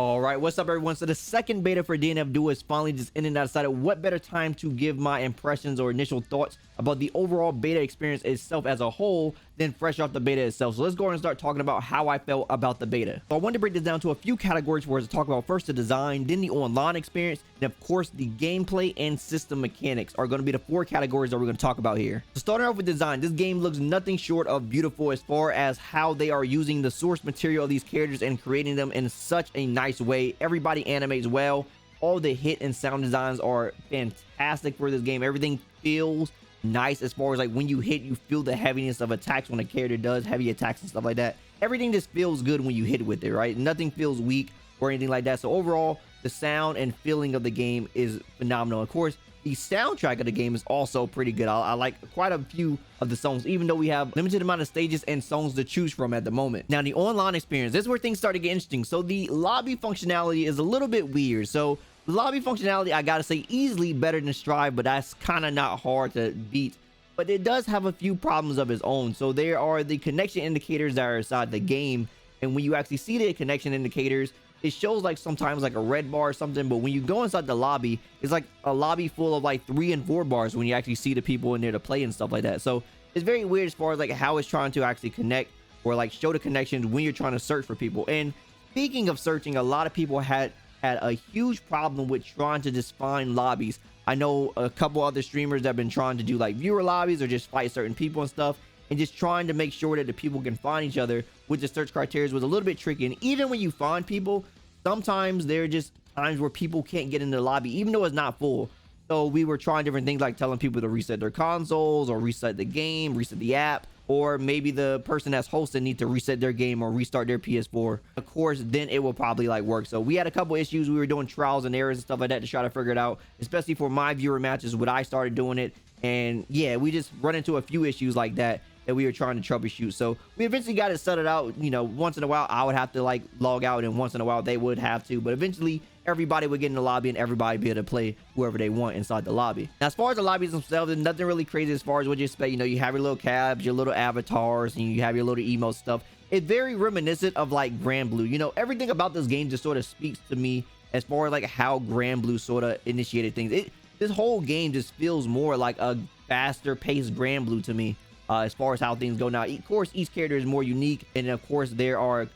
All right, what's up, everyone? So the second beta for DNF Duel is finally just ending. I decided what better time to give my impressions or initial thoughts about the overall beta experience itself as a whole than fresh off the beta itself. So let's go ahead and start talking about how I felt about the beta. So I wanted to break this down to a few categories where to talk about first the design, then the online experience, and of course the gameplay and system mechanics are going to be the four categories that we're going to talk about here. So starting off with design, this game looks nothing short of beautiful as far as how they are using the source material of these characters and creating them in such a nice way. Everybody animates well. All the hit and sound designs are fantastic for this game. Everything feels nice as far as like when you hit, you feel the heaviness of attacks when a character does heavy attacks and stuff like that. Everything just feels good when you hit with it, right? Nothing feels weak or anything like that. So overall, the sound and feeling of the game is phenomenal. Of course, the soundtrack of the game is also pretty good. I like quite a few of the songs, even though we have limited amount of stages and songs to choose from at the moment. Now, the online experience, this is where things start to get interesting. So the lobby functionality is a little bit weird. So the lobby functionality, I gotta say, easily better than Strive, but that's kind of not hard to beat. But it does have a few problems of its own. So there are the connection indicators that are inside the game, and when you actually see the connection indicators, it shows like sometimes like a red bar or something, but when you go inside the lobby, it's like a lobby full of like 3 and 4 bars when you actually see the people in there to play and stuff like that. So it's very weird as far as like how it's trying to actually connect or like show the connections when you're trying to search for people. And speaking of searching, a lot of people had a huge problem with trying to just find lobbies. I know a couple other streamers that have been trying to do like viewer lobbies or just fight certain people and stuff, and just trying to make sure that the people can find each other with the search criteria was a little bit tricky. And even when you find people, sometimes there are just times where people can't get into the lobby even though it's not full. So we were trying different things like telling people to reset their consoles or reset the game, reset the app, or maybe the person that's hosting need to reset their game or restart their PS4. Of course, then it will probably like work. So we had a couple issues. We were doing trials and errors and stuff like that to try to figure it out, especially for my viewer matches when I started doing it. And yeah, we just run into a few issues like that we were trying to troubleshoot. So we eventually got it settled out. You know, once in a while I would have to like log out, and once in a while they would have to, but eventually everybody would get in the lobby and everybody be able to play whoever they want inside the lobby. Now, as far as the lobbies themselves, there's nothing really crazy as far as what you expect. You know, you have your little cabs, your little avatars, and you have your little emo stuff. It's very reminiscent of like Grand Blue. You know, everything about this game just sort of speaks to me as far as like how Grand Blue sort of initiated things. This whole game just feels more like a faster paced Grand Blue to me. As far as how things go now, of course, each character is more unique, and of course there are a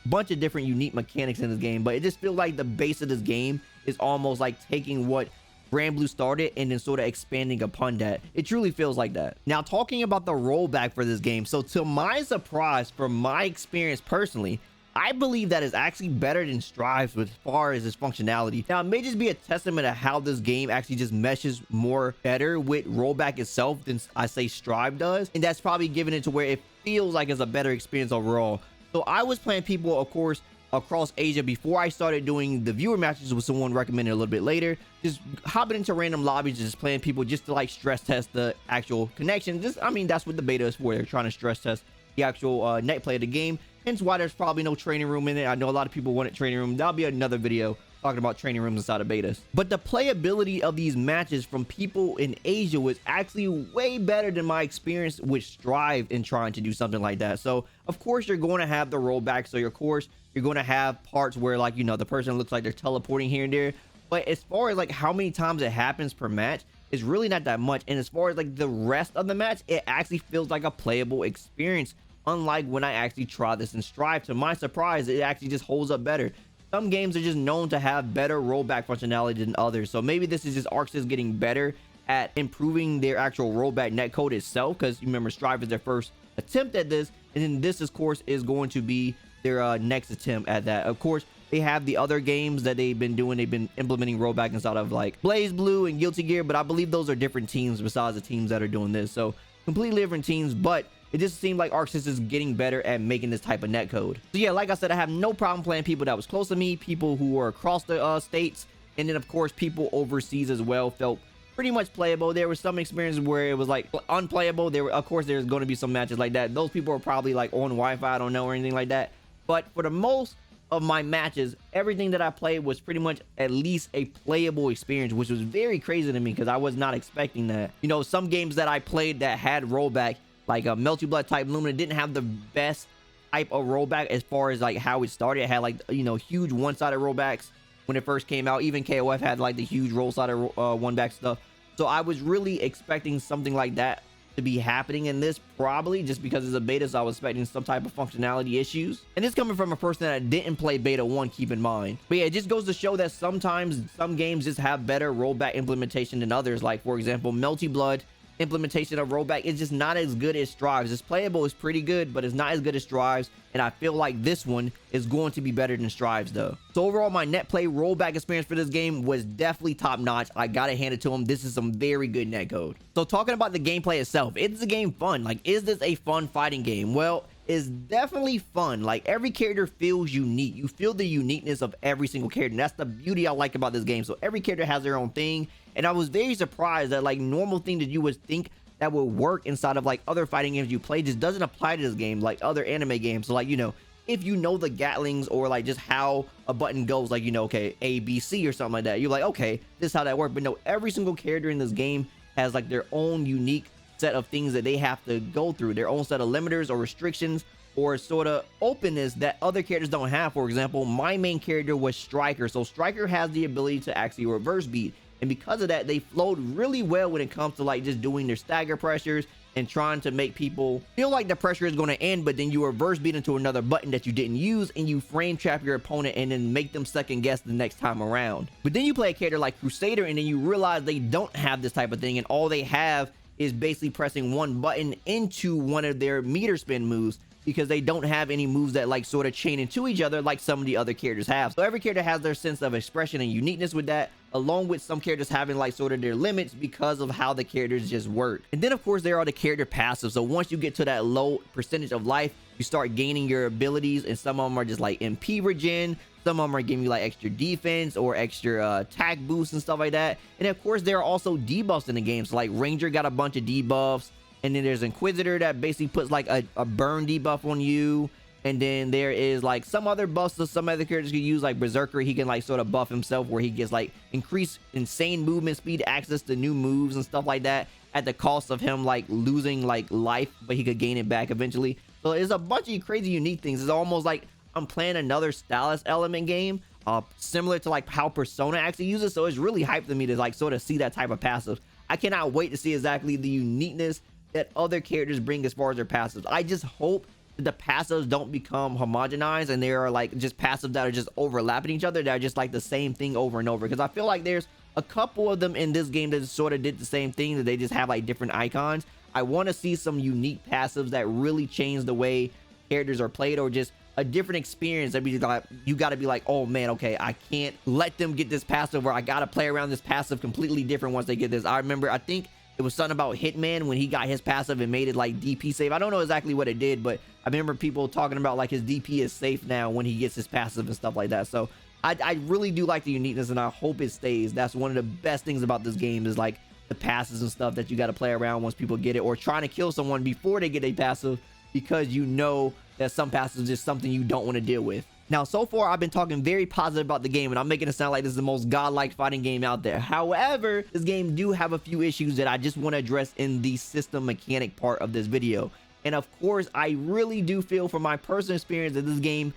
bunch of different unique mechanics in this game, but it just feels like the base of this game is almost like taking what Grand Blue started and then sort of expanding upon that. It truly feels like that. Now, talking about the rollback for this game, so to my surprise, from my experience personally, I believe that is actually better than Strive's as far as its functionality. Now, it may just be a testament to how this game actually just meshes more better with rollback itself than I say Strive does, and that's probably giving it to where it feels like it's a better experience overall. So I was playing people, of course, across Asia before I started doing the viewer matches with someone recommended a little bit later, just hopping into random lobbies, just playing people just to like stress test the actual connection. Just, I mean, that's what the beta is for. They're trying to stress test the actual net play of the game. Hence why there's probably no training room in it. I know a lot of people wanted training room. That'll be another video talking about training rooms inside of betas. But the playability of these matches from people in Asia was actually way better than my experience with Strive in trying to do something like that. So of course you're going to have the rollback. So of course you're going to have parts where, like, you know, the person looks like they're teleporting here and there. But as far as like how many times it happens per match, it's really not that much. And as far as like the rest of the match, it actually feels like a playable experience. Unlike when I actually tried this in Strive, to my surprise, it actually just holds up better. Some games are just known to have better rollback functionality than others. So maybe this is just ArcSys getting better at improving their actual rollback netcode itself. Because you remember, Strive is their first attempt at this. And then this, of course, is going to be their next attempt at that. Of course, they have the other games that they've been doing. They've been implementing rollback inside of like Blaze Blue and Guilty Gear. But I believe those are different teams besides the teams that are doing this. So completely different teams. But it just seemed like ArcSys is getting better at making this type of netcode. So yeah, like I said, I have no problem playing people that was close to me, people who were across the states, and then of course people overseas as well felt pretty much playable. There were some experiences where it was like unplayable. There were, of course, there's going to be some matches like that. Those people are probably like on Wi-Fi, I don't know, or anything like that. But for the most of my matches, everything that I played was pretty much at least a playable experience, which was very crazy to me because I was not expecting that. You know, some games that I played that had rollback, like a Melty Blood type Lumina, didn't have the best type of rollback as far as like how it started. It had like, you know, huge one-sided rollbacks when it first came out. Even KOF had like the huge roll-sided one-back stuff. So I was really expecting something like that to be happening in this, probably just because it's a beta, so I was expecting some type of functionality issues. And it's coming from a person that didn't play beta 1, keep in mind. But yeah, it just goes to show that sometimes some games just have better rollback implementation than others. Like for example, Melty Blood implementation of rollback is just not as good as Strives. It's playable, it's pretty good, but it's not as good as Strives, and I feel like this one is going to be better than Strives though. So overall, my net play rollback experience for this game was definitely top notch. I gotta hand it to them. This is some very good netcode. So talking about the gameplay itself, is the game fun? Like, is this a fun fighting game? Well, it's definitely fun. Like, every character feels unique. You feel the uniqueness of every single character, and that's the beauty I like about this game. So every character has their own thing, and I was very surprised that like normal thing that you would think that would work inside of like other fighting games you play just doesn't apply to this game, like other anime games. So like, you know, if you know the Gatlings or like just how a button goes, like, you know, okay, A, B, C or something like that, you're like, okay, this is how that works. But no, every single character in this game has like their own unique set of things that they have to go through, their own set of limiters or restrictions or sort of openness that other characters don't have. For example, my main character was Striker. So Striker has the ability to actually reverse beat. And because of that, they flowed really well when it comes to like just doing their stagger pressures and trying to make people feel like the pressure is going to end, but then you reverse beat into another button that you didn't use, and you frame trap your opponent and then make them second guess the next time around. But then you play a character like Crusader, and then you realize they don't have this type of thing, and all they have is basically pressing one button into one of their meter spin moves, because they don't have any moves that like sort of chain into each other like some of the other characters have. So every character has their sense of expression and uniqueness with that, along with some characters having like sort of their limits because of how the characters just work. And then of course there are the character passives. So once you get to that low percentage of life, you start gaining your abilities, and some of them are just like MP regen, some of them are giving you like extra defense or extra attack boosts and stuff like that. And of course there are also debuffs in the game. So like Ranger got a bunch of debuffs, and then there's Inquisitor that basically puts like a burn debuff on you. And then there is like some other buffs that some other characters can use, like Berserker. He can like sort of buff himself where he gets like increased insane movement speed, access to new moves and stuff like that, at the cost of him like losing like life, but he could gain it back eventually. So there's a bunch of crazy unique things. It's almost like I'm playing another stylus element game, similar to like how Persona actually uses. So it's really hyped to me to like sort of see that type of passive. I cannot wait to see exactly the uniqueness that other characters bring as far as their passives. I just hope that the passives don't become homogenized and there are like just passives that are just overlapping each other, that are just like the same thing over and over, because I feel like there's a couple of them in this game that sort of did the same thing, that they just have like different icons. I want to see some unique passives that really change the way characters are played, or just a different experience that be like, you got to be like, oh man, okay, I can't let them get this passive, or I got to play around this passive completely different once they get this. I remember, I think it was something about Hitman when he got his passive and made it like DP safe. I don't know exactly what it did, but I remember people talking about like his DP is safe now when he gets his passive and stuff like that. So I really do like the uniqueness, and I hope it stays. That's one of the best things about this game, is like the passes and stuff that you got to play around once people get it, or trying to kill someone before they get a passive, because you know that some passive is just something you don't want to deal with. Now, so far, I've been talking very positive about the game, and I'm making it sound like this is the most godlike fighting game out there. However, this game do have a few issues that I just want to address in the system mechanic part of this video. And of course, I really do feel from my personal experience that this game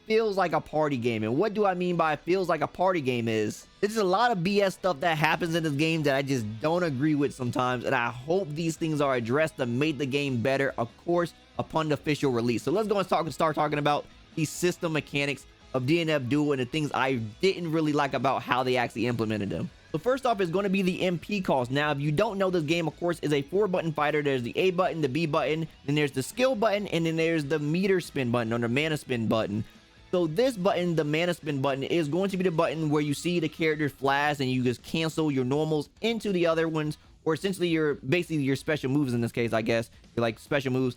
feels like a party game. And what do I mean by feels like a party game is, there's a lot of BS stuff that happens in this game that I just don't agree with sometimes, and I hope these things are addressed to make the game better, of course, upon the official release. So let's go and start talking about the system mechanics of DNF Duel and the things I didn't really like about how they actually implemented them. So first off is going to be the MP cost. Now, if you don't know, this game, of course, is a 4-button fighter. There's the A button, the B button, then there's the skill button, and then there's the meter spin button, or the mana spin button. So this button, the mana spin button, is going to be the button where you see the character flash and you just cancel your normals into the other ones, or essentially basically your special moves in this case, I guess. You're like special moves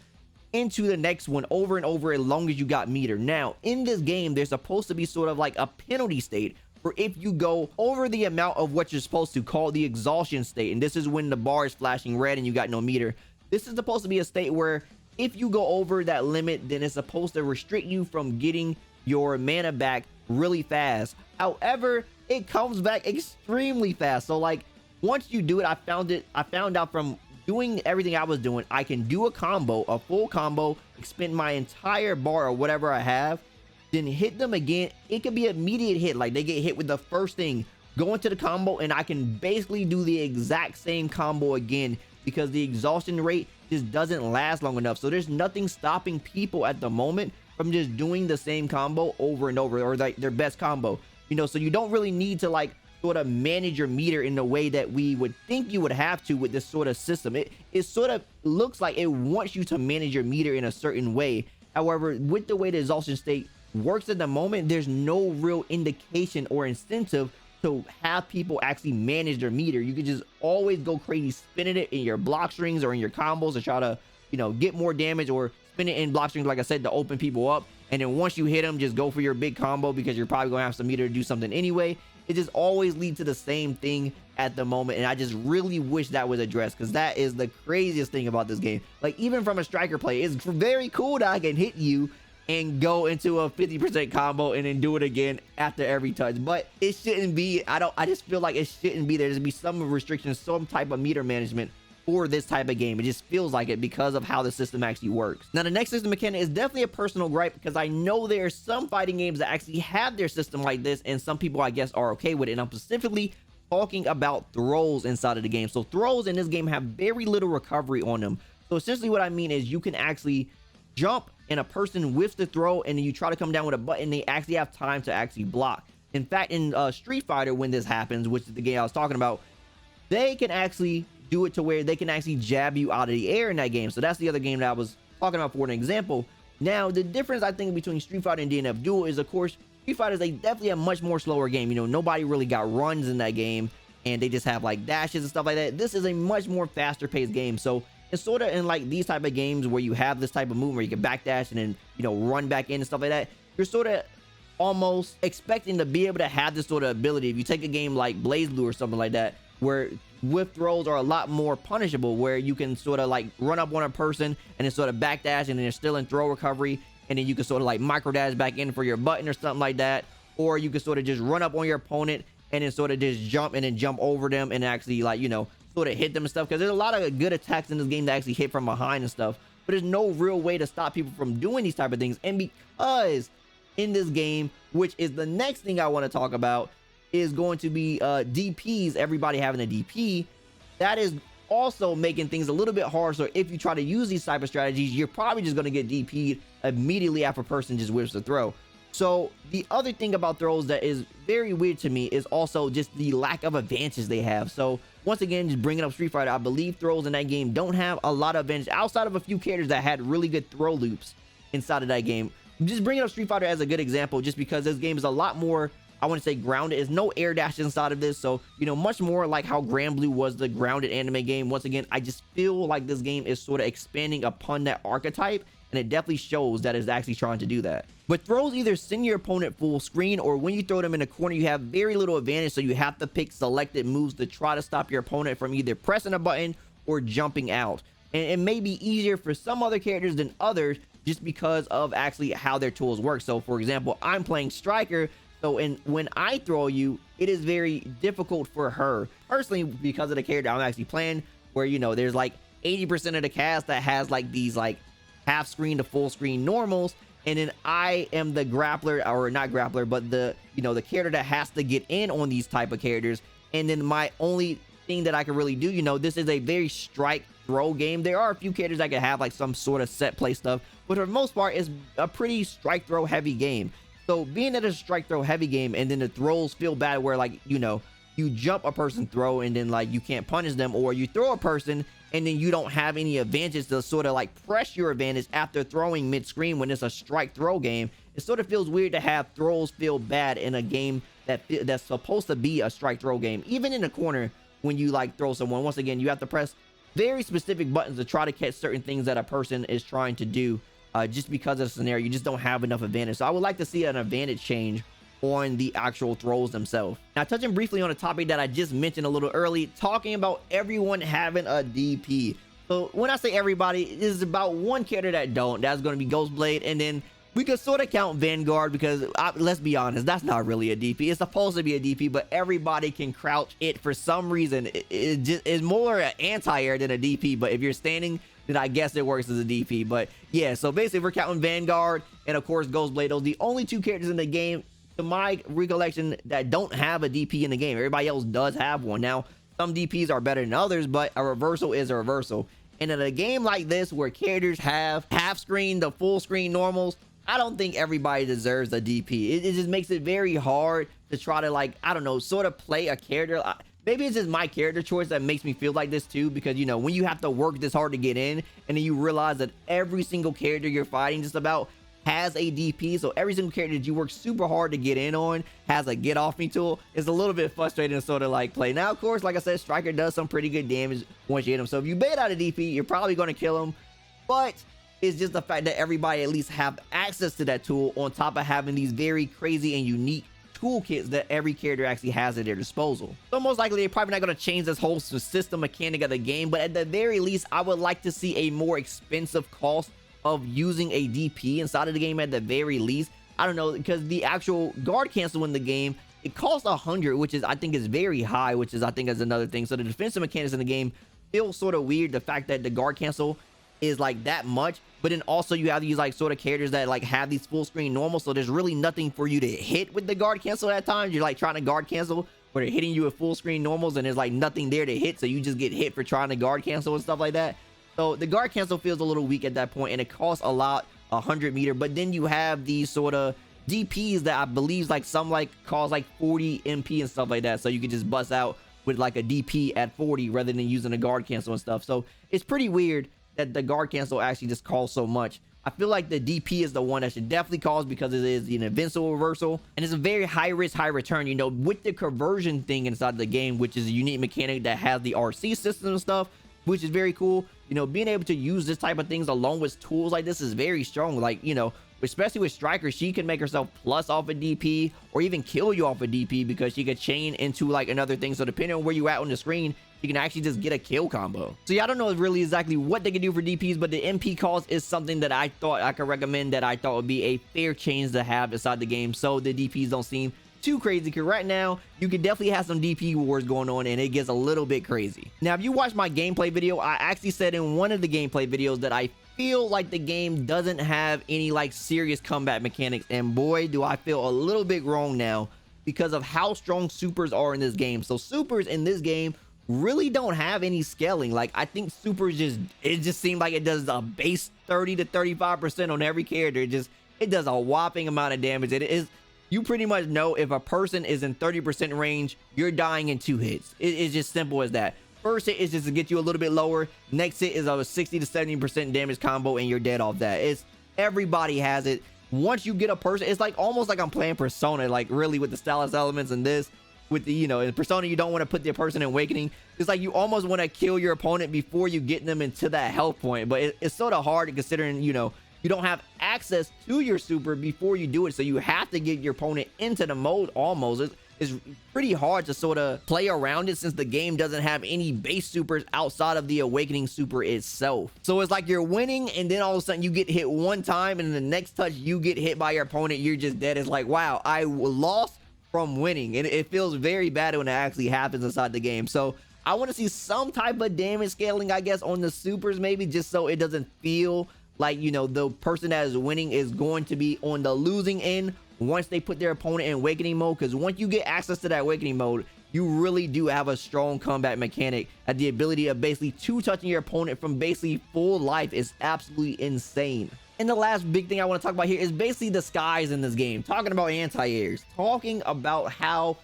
into the next one over and over, as long as you got meter. Now, in this game, there's supposed to be sort of like a penalty state for if you go over the amount of what you're supposed to, call the exhaustion state. And this is when the bar is flashing red and you got no meter. This is supposed to be a state where if you go over that limit, then it's supposed to restrict you from getting your mana back really fast. However, it comes back extremely fast. So like once you do it, I found out from doing everything I was doing, I can do a combo, a full combo, expend my entire bar or whatever I have, then hit them again. It could be immediate hit, like they get hit with the first thing, go into the combo, and I can basically do the exact same combo again because the exhaustion rate just doesn't last long enough. So there's nothing stopping people at the moment from just doing the same combo over and over, or like their best combo, you know. So you don't really need to like sort of manage your meter in the way that we would think you would have to with this sort of system. It sort of looks like it wants you to manage your meter in a certain way. However, with the way the exhaustion state works at the moment, there's no real indication or incentive to have people actually manage their meter. You can just always go crazy spinning it in your block strings or in your combos to try to, you know, get more damage, or spin it in block strings, like I said, to open people up. And then once you hit them, just go for your big combo because you're probably gonna have some meter to do something anyway. It just always leads to the same thing at the moment, and I just really wish that was addressed, because that is the craziest thing about this game. Like, even from a striker play, it's very cool that I can hit you and go into a 50% combo and then do it again after every touch, but it shouldn't be. I just feel like it shouldn't be. There should be some restrictions, some type of meter management for this type of game. It just feels like it because of how the system actually works. Now, the next system mechanic is definitely a personal gripe, because I know there are some fighting games that actually have their system like this, and some people, I guess, are okay with it. And I'm specifically talking about throws inside of the game. So throws in this game have very little recovery on them. So essentially what I mean is you can actually jump and a person whiffs the throw, and then you try to come down with a button, they actually have time to actually block. In fact, in Street Fighter, when this happens, which is the game I was talking about, they can actually do it to where they can actually jab you out of the air in that game. So that's the other game that I was talking about for an example. Now, the difference I think between Street Fighter and DNF Duel is, of course, Street Fighter is definitely a much more slower game. You know, nobody really got runs in that game, and they just have like dashes and stuff like that. This is a much more faster paced game. So it's sort of in like these type of games where you have this type of movement where you can backdash and then, you know, run back in and stuff like that. You're sort of almost expecting to be able to have this sort of ability. If you take a game like BlazBlue or something like that, where whiff throws are a lot more punishable, where you can sort of like run up on a person and then sort of backdash, and then they're still in throw recovery, and then you can sort of like micro dash back in for your button or something like that. Or you can sort of just run up on your opponent and then sort of just jump and then jump over them and actually, like, you know, sort of hit them and stuff, because there's a lot of good attacks in this game that actually hit from behind and stuff, but there's no real way to stop people from doing these type of things. And because in this game, which is the next thing I want to talk about, is going to be DPs, everybody having a DP, that is also making things a little bit hard. So if you try to use these type of strategies, you're probably just going to get DP'd immediately after a person just whiffs the throw. So the other thing about throws that is very weird to me is also just the lack of advantage they have. So once again, just bringing up Street Fighter, I believe throws in that game don't have a lot of advantage outside of a few characters that had really good throw loops inside of that game. I'm just bringing up Street Fighter as a good example, just because this game is a lot more, I want to say, grounded. There's no air dash inside of this, so, you know, much more like how GranBlue was the grounded anime game. Once again, I just feel like this game is sort of expanding upon that archetype, and it definitely shows that it's actually trying to do that. But throws either send your opponent full screen, or when you throw them in a corner, you have very little advantage, so you have to pick selected moves to try to stop your opponent from either pressing a button or jumping out. And it may be easier for some other characters than others, just because of actually how their tools work. So for example, I'm playing striker, so when I throw you, it is very difficult for her personally, because of the character I'm actually playing, where, you know, there's like 80% of the cast that has like these like half screen to full screen normals, and then I am the grappler, or not grappler, but the, you know, the character that has to get in on these type of characters. And then my only thing that I can really do, you know, this is a very strike throw game. There are a few characters that can have like some sort of set play stuff, but for the most part, it's a pretty strike throw heavy game. So being that it's a strike throw heavy game, and then the throws feel bad where, like, you know, you jump a person throw and then like you can't punish them, or you throw a person and then you don't have any advantage to sort of like press your advantage after throwing mid-screen when it's a strike throw game. It sort of feels weird to have throws feel bad in a game that's supposed to be a strike throw game. Even in the corner, when you like throw someone, once again, you have to press very specific buttons to try to catch certain things that a person is trying to do, just because of the scenario. You just don't have enough advantage. So I would like to see an advantage change on the actual throws themselves. Now, touching briefly on a topic that I just mentioned a little early, talking about everyone having a DP. So when I say everybody, it is about one character that don't. That's going to be Ghostblade, and then We could sort of count Vanguard because let's be honest, that's not really a DP. It's supposed to be a DP, but everybody can crouch it for some reason. It just is more an anti-air than a DP, but if you're standing, then I guess it works as a DP. But yeah, so basically we're counting Vanguard and of course Ghostblade. Those are the only two characters in the game, to my recollection, that don't have a DP in the game. Everybody else does have one. Now, some DPs are better than others, but a reversal is a reversal. And in a game like this where characters have half screen to full screen normals, I don't think everybody deserves a DP. It just makes it very hard to try to, like, I don't know, sort of play a character. Maybe it's just my character choice that makes me feel like this too, because, you know, when you have to work this hard to get in and then you realize that every single character you're fighting just about has a DP, so every single character that you work super hard to get in on has a get off me tool, is a little bit frustrating to sort of like play. Now, of course, like I said, Striker does some pretty good damage once you hit him, so if you bait out a DP, you're probably going to kill him, but it's just the fact that everybody at least have access to that tool on top of having these very crazy and unique toolkits that every character actually has at their disposal. So most likely they're probably not going to change this whole system mechanic of the game, but at the very least I would like to see a more expensive cost of using a DP inside of the game at the very least. I don't know, because the actual guard cancel in the game, it costs 100, which is, I think, is very high, which is, I think, is another thing. So the defensive mechanics in the game feel sort of weird, the fact that the guard cancel is like that much, but then also you have these like sort of characters that like have these full screen normals, so there's really nothing for you to hit with the guard cancel at times. You're like trying to guard cancel, but they're hitting you with full screen normals and there's like nothing there to hit, so you just get hit for trying to guard cancel and stuff like that. So the guard cancel feels a little weak at that point, and it costs a lot, 100 meter. But then you have these sort of DPs that I believe like some like cost like 40 MP and stuff like that, so you can just bust out with like a DP at 40 rather than using a guard cancel and stuff. So it's pretty weird that the guard cancel actually just costs so much. I feel like the DP is the one that should definitely cost, because it is an invincible reversal and it's a very high risk, high return, you know, with the conversion thing inside the game, which is a unique mechanic that has the RC system and stuff, which is very cool. You know, being able to use this type of things along with tools like this is very strong. Like, you know, especially with Striker, she can make herself plus off a DP or even kill you off a DP because she could chain into like another thing. So depending on where you at on the screen, you can actually just get a kill combo. So yeah, I don't know really exactly what they can do for DPs, but the MP cost is something that I thought I could recommend, that I thought would be a fair change to have inside the game, so the DPs don't seem too crazy, because right now you can definitely have some DP wars going on and it gets a little bit crazy. Now, if you watch my gameplay video, I actually said in one of the gameplay videos that I feel like the game doesn't have any like serious combat mechanics, and boy do I feel a little bit wrong now because of how strong supers are in this game. So supers in this game really don't have any scaling. Like, I think supers just seems like it does a base 30 to 35% on every character. It does a whopping amount of damage. It is, you pretty much know if a person is in 30% range, you're dying in 2 hits. It's just simple as that. First hit is just to get you a little bit lower. Next hit is a 60 to 70% damage combo and you're dead off that. It's, everybody has it. Once you get a person, it's like almost like I'm playing Persona, like really with the stylus elements and this. With the, you know, in Persona, you don't want to put the person in Awakening. It's like you almost want to kill your opponent before you get them into that health point. But it's sort of hard considering, you know, you don't have access to your super before you do it. So you have to get your opponent into the mode almost. It's pretty hard to sort of play around it since the game doesn't have any base supers outside of the Awakening super itself. So it's like you're winning and then all of a sudden you get hit one time and in the next touch you get hit by your opponent. You're just dead. It's like, wow, I lost from winning, and it feels very bad when it actually happens inside the game. So I want to see some type of damage scaling, I guess, on the supers, maybe, just so it doesn't feel like, you know, the person that is winning is going to be on the losing end once they put their opponent in Awakening mode. Because once you get access to that Awakening mode, you really do have a strong combat mechanic, and the ability of basically two-touching your opponent from basically full life is absolutely insane. And the last big thing I want to talk about here is basically the skies in this game. Talking about anti-airs. Talking about how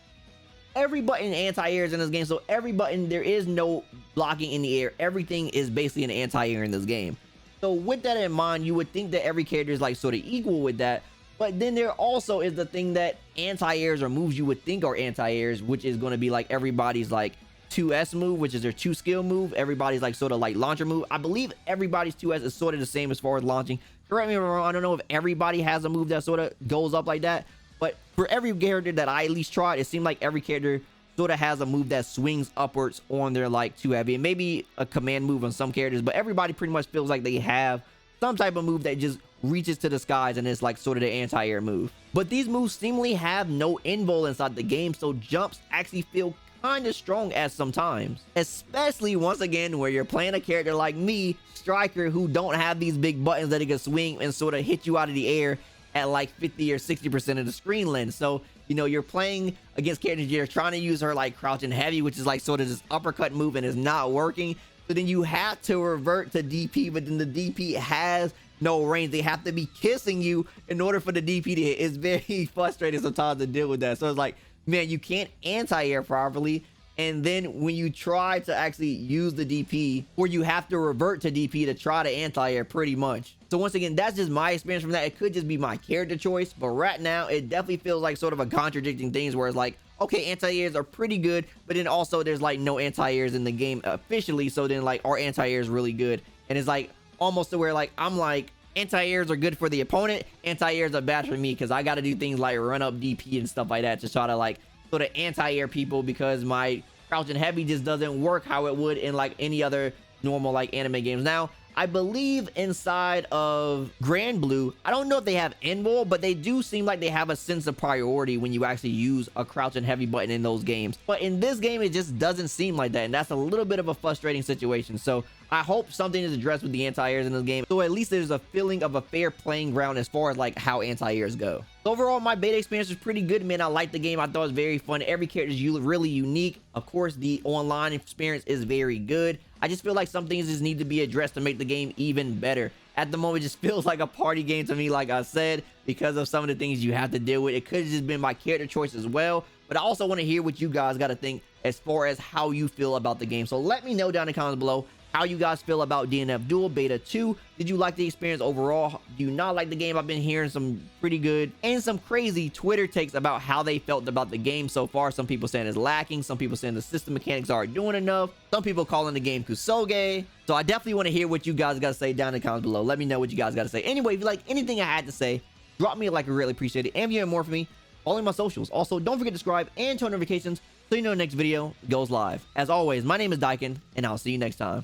every button anti-airs in this game. So every button, there is no blocking in the air. Everything is basically an anti-air in this game. So with that in mind, you would think that every character is like sort of equal with that. But then there also is the thing that anti-airs or moves you would think are anti-airs, which is going to be like everybody's like 2S move, which is their 2 skill move. Everybody's like sort of like launcher move. I believe everybody's 2S is sort of the same as far as launching. Correct me if I'm wrong, I don't know if everybody has a move that sort of goes up like that, but for every character that I at least tried, it seemed like every character sort of has a move that swings upwards on their like 2 heavy, and maybe a command move on some characters, but everybody pretty much feels like they have some type of move that just reaches to the skies, and it's like sort of the anti-air move. But these moves seemingly have no invul inside the game, so jumps actually feel kind of strong at sometimes, especially once again where you're playing a character like me, striker, who don't have these big buttons that it can swing and sort of hit you out of the air at like 50 or 60% of the screen length. So you know, you're playing against characters, you're trying to use her like crouching heavy, which is like sort of this uppercut move, and it's not working. So then you have to revert to DP, but then the DP has no range. They have to be kissing you in order for the DP to hit. It's very frustrating sometimes to deal with that. So it's like, man, you can't anti-air properly, and then when you try to actually use the DP, or you have to revert to DP to try to anti-air pretty much. So once again, that's just my experience from that. It could just be my character choice, but right now it definitely feels like sort of a contradicting things, where it's like, okay, anti-airs are pretty good, but then also there's like no anti-airs in the game officially, so then like our anti-airs really good, and it's like almost to where like I'm like, anti-airs are good for the opponent, anti-airs are bad for me, because I got to do things like run up DP and stuff like that to try to like sort of anti-air people, because my crouching heavy just doesn't work how it would in like any other normal like anime games. Now I believe inside of Grand Blue, I don't know if they have invul, but they do seem like they have a sense of priority when you actually use a crouch and heavy button in those games. But in this game, it just doesn't seem like that, and that's a little bit of a frustrating situation. So I hope something is addressed with the anti-airs in this game, so at least there's a feeling of a fair playing ground as far as like how anti-airs go. So overall, my beta experience was pretty good, man. I liked the game. I thought it was very fun. Every character is really unique. Of course, the online experience is very good. I just feel like some things just need to be addressed to make the game even better. At the moment, it just feels like a party game to me, like I said, because of some of the things you have to deal with. It could have just been my character choice as well, but I also want to hear what you guys got to think as far as how you feel about the game. So let me know down in the comments below how you guys feel about DNF Duel Beta 2. Did you like the experience overall? Do you not like the game? I've been hearing some pretty good and some crazy Twitter takes about how they felt about the game so far. Some people saying it's lacking. Some people saying the system mechanics aren't doing enough. Some people calling the game kusoge. So I definitely want to hear what you guys got to say down in the comments below. Let me know what you guys got to say. Anyway, if you like anything I had to say, drop me a like. I really appreciate it. And if you have more for me, follow my socials. Also, don't forget to subscribe and turn notifications so you know the next video goes live. As always, my name is Dyken, and I'll see you next time.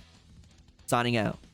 Signing out.